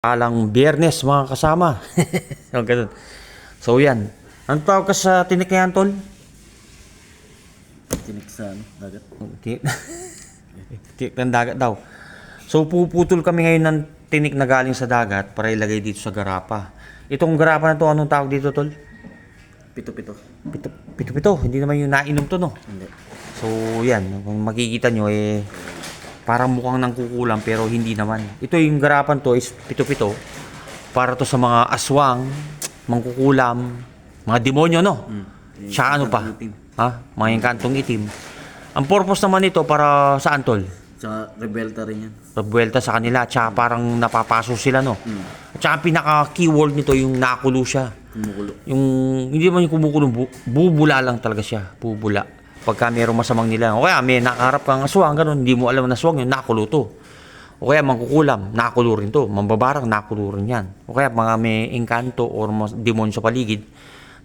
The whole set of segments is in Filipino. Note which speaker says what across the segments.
Speaker 1: Alang Biyernes mga kasama. So, ganun. So yan. Ang tawag ka sa tinik na yan, tol?
Speaker 2: Tinik sa dagat.
Speaker 1: Tinik ng dagat daw. So puputol kami ngayon ng tinik na galing sa dagat para ilagay dito sa garapa. Itong garapa na to, anong tawag dito, tol?
Speaker 2: Pito-pito.
Speaker 1: Pito-pito. Hindi naman yung nainom to, no?
Speaker 2: Hindi.
Speaker 1: So yan. Kung makikita nyo, parang mukhang nangkukulang pero hindi naman. Ito yung garapan to is pito-pito. Para to sa mga aswang, mangkukulam, mga demonyo, no? Siya ano pa? Ha? Mga engkantong itim. Ang purpose naman nito para saan, tol?
Speaker 2: Tsaka rebelta rin yan.
Speaker 1: Pagbuelta sa kanila, tsaka parang napapaso sila, no? Tsaka ang pinaka-keyword nito yung nakulo siya.
Speaker 2: Kumukulo.
Speaker 1: Yung, hindi naman yung kumukulo, bubula lang talaga siya. Bubula. Pagka mayroong masamang nila. O kaya may nakaharap kang aswang, ganun, hindi mo alam na aswang yun, nakulo to. O kaya mangkukulam, nakulo rin to. Mambabarang, nakulo rin yan. O kaya mga may engkanto or demonyo sa paligid,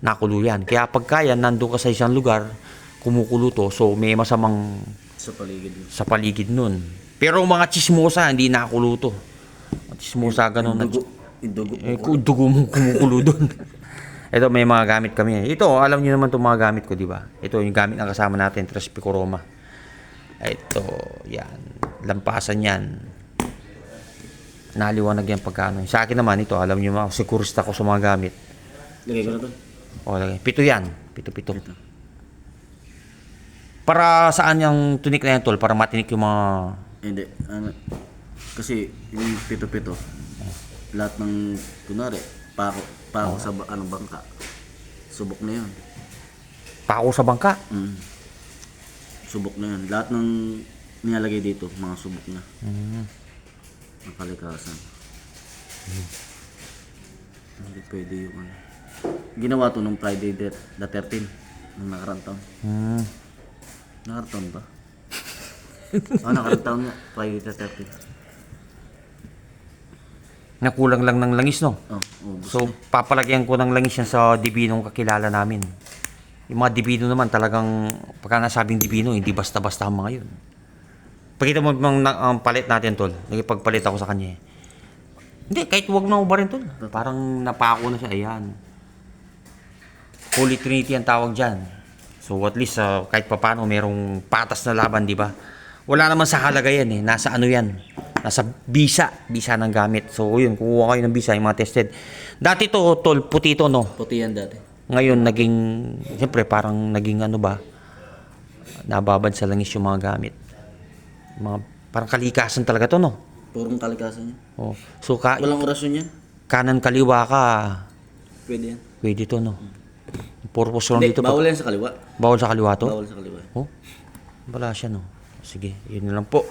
Speaker 1: nakulo yan. Kaya pagka yan, nandun ka sa isang lugar, kumukulo to, so may masamang
Speaker 2: Sa paligid.
Speaker 1: nun. Pero mga chismosa, hindi nakulo to. Chismosa, ganun.
Speaker 2: Yung
Speaker 1: Dugo mo kumukulo dun. Ito, may mga gamit kami. Ito, alam niyo naman itong mga gamit ko, di ba? Ito, yung gamit na kasama natin, Tres Picoroma. Ito, yan. Lampasan yan. Naliwanag yan pagkano. Sa akin naman, ito, alam niyo mga, sekurista ko sa mga gamit.
Speaker 2: Lagay ko na to.
Speaker 1: O, lagay. Pito yan. Pito. Para saan yung tunik na yan, tol? Para matinik yung mga...
Speaker 2: Hindi. Kasi yung pito-pito, lahat ng, kunwari, pako sa bangka. Subok na yun.
Speaker 1: Pako sa bangka.
Speaker 2: Subok na yun. Lahat ng nilalagay dito, mga subok na. Ang kalikasan. Hindi pwede yung ano. Ginawa to nung Friday the 13th. Nung nakarang taon. Nakarang taon ba? Nakarang taon nga. Friday the 13th.
Speaker 1: Nakulang lang ng langis, no? So, papalagyan ko ng langis yan sa dibinong kakilala namin. Yung mga dibino naman talagang, pagka nasabing dibino, hindi basta-basta ang mga yun. Pakita mo ang palit natin, tol. Nagipagpalit ako sa kanya. Hindi, kahit huwag na ubarin, tol. Parang napako na siya. Ayan. Holy Trinity ang tawag dyan. So, at least, kahit papano, merong patas na laban, di ba? Wala naman sa halagayan eh. Nasa ano yan? Nasa bisa ng gamit. So, yun, kukuha kayo ng bisa, yung mga tested. Dati to, tol, puti to, no?
Speaker 2: Puti yan dati.
Speaker 1: Ngayon, naging, siyempre, parang naging ano ba, nababad sa langis yung mga gamit. Mga, parang kalikasan talaga to, no?
Speaker 2: Purong kalikasan yan.
Speaker 1: Oh. So,
Speaker 2: Walang orasyon yan.
Speaker 1: kanan kaliwa ka,
Speaker 2: Pwede yan.
Speaker 1: pwede to, no? Purpose lang
Speaker 2: Hindi,
Speaker 1: dito.
Speaker 2: bawal yan sa kaliwa.
Speaker 1: Bawal sa kaliwa to?
Speaker 2: Bawal sa kaliwa.
Speaker 1: Oh, wala siya, no? Sige, yun na lang po.